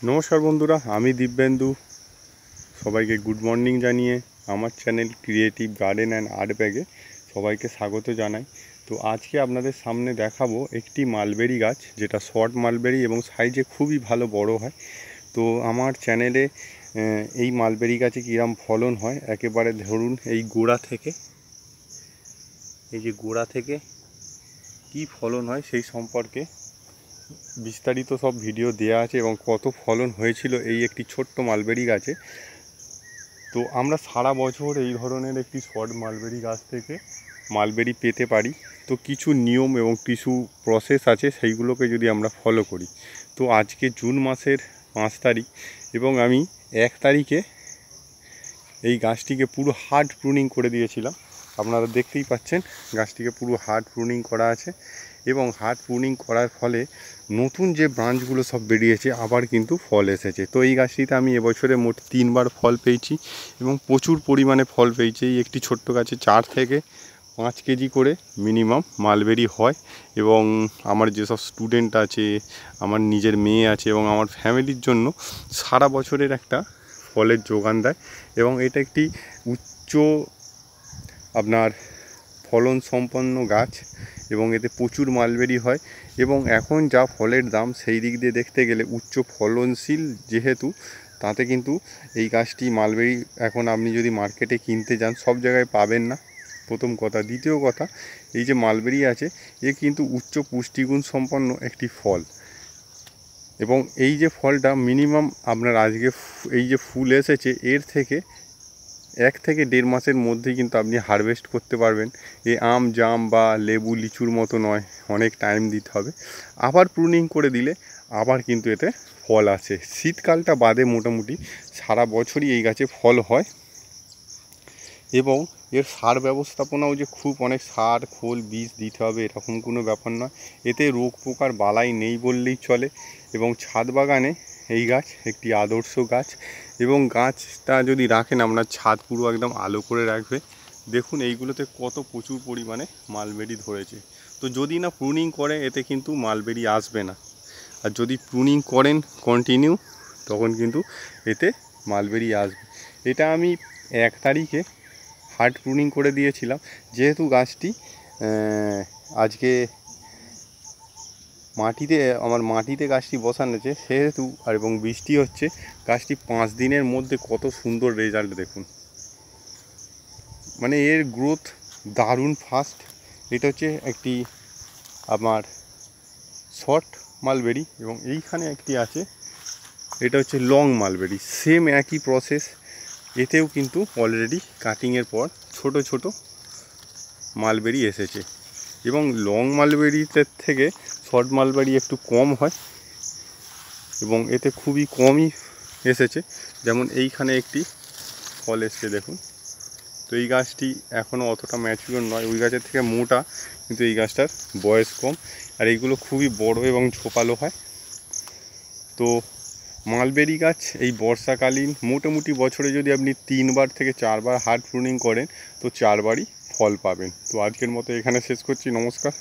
নমস্কার বন্ধুরা, আমি দিব্যেন্দু। সবাইকে গুড মর্নিং জানিয়ে আমার channel creative garden and art ব্যাগে সবাইকে স্বাগত জানাই। তো আজকে আপনাদের সামনে দেখাবো একটি মালবেরি গাছ, যেটা শর্ট মালবেরি এবং সাইজে খুবই ভালো বড় হয়। তো আমার চ্যানেলে এই মালবেরি গাছে কীরকম ফলন হয়, একেবারে ধরুন এই গোড়া থেকে, এই যে গোড়া থেকে কী ফলন হয় সেই সম্পর্কে বিস্তারিত সব ভিডিও দেওয়া আছে এবং কত ফলন হয়েছিল এই একটি ছোট্ট মালবেরি গাছে। তো আমরা সারা বছর এই ধরনের একটি শর্ট মালবেরি গাছ থেকে মালবেরি পেতে পারি। তো কিছু নিয়ম এবং কিছু প্রসেস আছে, সেইগুলোকে যদি আমরা ফলো করি। তো আজকে জুন মাসের 5 তারিখ এবং আমি 1 তারিখে এই গাছটিকে পুরো হার্ড প্রুনিং করে দিয়েছিলাম। আপনারা দেখতেই পাচ্ছেন গাছটিকে পুরো হার্ড প্রুনিং করা আছে এবং হার্ড প্রুনিং করার ফলে নতুন যে ব্রাঞ্চগুলো সব বেরিয়েছে, আবার কিন্তু ফল এসেছে। তো এই গাছটিতে আমি এবছরে মোট 3 বার ফল পেয়েছি এবং প্রচুর পরিমাণে ফল পেয়েছি। এই একটি ছোট্ট গাছে 4 থেকে 5 কেজি করে মিনিমাম মালবেরি হয় এবং আমার যেসব স্টুডেন্ট আছে, আমার নিজের মেয়ে আছে এবং আমার ফ্যামিলির জন্য সারা বছরের একটা ফলের যোগান দেয় এবং এটা একটি উচ্চ আপনার ফলন সম্পন্ন গাছ এবং এতে প্রচুর মালবেরি হয়। এবং এখন যা ফলের দাম, সেই দিক দিয়ে দেখতে গেলে উচ্চ ফলনশীল যেহেতু, তাতে কিন্তু এই গাছটি মালবেরি এখন আপনি যদি মার্কেটে কিনতে যান সব জায়গায় পাবেন না, প্রথম কথা। দ্বিতীয় কথা, এই যে মালবেরি আছে এ কিন্তু উচ্চ পুষ্টিগুণ সম্পন্ন একটি ফল এবং এই যে ফলটা মিনিমাম আপনার আজকে এই যে ফুল এসেছে, এর থেকে 1 থেকে 1.5 মাসের মধ্যেই কিন্তু আপনি হারভেস্ট করতে পারবেন। এই আম, জাম বা লেবু, লিচুর মতো নয়, অনেক টাইম দিতে হবে। আবার প্রুনিং করে দিলে আবার কিন্তু এতে ফল আসে। শীতকালটা বাদে মোটামুটি সারা বছরই এই গাছে ফল হয় এবং এর সার ব্যবস্থাপনাও যে খুব অনেক সার, খোল, বীজ দিতে হবে এরকম কোনো ব্যাপার নয়। এতে রোগ পোকার বালাই নেই বললেই চলে এবং ছাদ বাগানে এই গাছ একটি আদর্শ গাছ এবং গাছটা যদি রাখেন আপনার ছাদ পুরো একদম আলো করে রাখবে। দেখুন এইগুলোতে কত প্রচুর পরিমাণে মালবেরি ধরেছে। তো যদি না প্রুনিং করে এতে কিন্তু মালবেরি আসবে না, আর যদি প্রুনিং করেন কন্টিনিউ তখন কিন্তু এতে মালবেরি আসবে। এটা আমি 1 তারিখে হার্ড প্রুনিং করে দিয়েছিলাম। যেহেতু গাছটি আজকে মাটিতে গাছটি বসানো আছে সেহেতু, আর এবং বৃষ্টি হচ্ছে, গাছটি 5 দিনের মধ্যে কত সুন্দর রেজাল্ট দেখুন। মানে এর গ্রোথ দারুণ ফাস্ট। এটা হচ্ছে একটি আমার শর্ট মালবেরি এবং এইখানে একটি আছে, এটা হচ্ছে লং মালবেরি। সেম একই প্রসেস, এতেও কিন্তু অলরেডি কাটিংয়ের পর ছোট ছোট মালবেরি এসেছে এবং লং মালবেরিতে থেকে শর্ট মালবেরি একটু কম হয় এবং এতে খুবই কমই এসেছে। যেমন এইখানে একটি ফল এসছে দেখুন। তো এই গাছটি এখনও অতটা ম্যাচিওর নয়, ওই গাছের থেকে মোটা, কিন্তু এই গাছটার বয়স কম আর এইগুলো খুবই বড় এবং ঝোপালো হয়। তো মালবেরি গাছ এই বর্ষাকালীন মোটামুটি বছরে যদি আপনি 3 বার থেকে 4 বার হার্ড প্রুনিং করেন তো 4 বারই ফল পাবেন। তো আজকের মতো এখানে শেষ করছি। নমস্কার।